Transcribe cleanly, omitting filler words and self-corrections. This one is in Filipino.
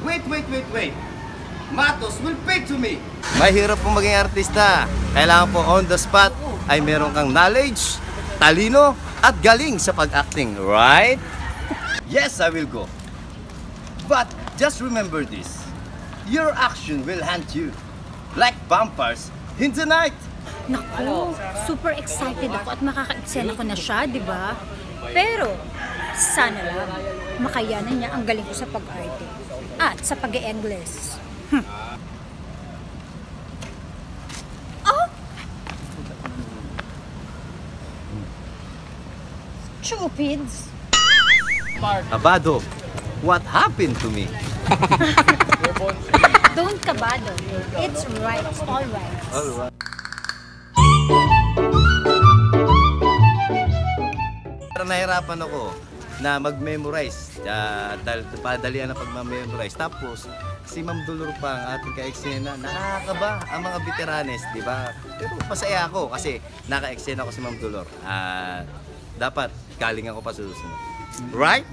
Wait. Matos will pay to me. Mahirap po maging artista. Kailangan po on the spot ay meron kang knowledge, talino, at galing sa pag-acting, right? Yes, I will go. But just remember this. Your action will hunt you like vampires in the night. Naku, super excited ako at makaka-eksena ko na siya, di ba? Pero, sana lang, makayanan niya ang galing ko sa pag-arte at sa pag-e-English. Oh! Stupids! Abado, what happened to me? Don't kabado. It's right. All right. Alright. Parang nahirapan ako na mag-memorize dahil padalian na pag-memorize. Tapos, si Ma'am Dolor pa ang ating ka-eksena. Nakakaba ang mga veteranes, di ba? Pero masaya ako kasi naka-eksena ko si Ma'am Dolor. Dapat galing ako pa susunod. Right?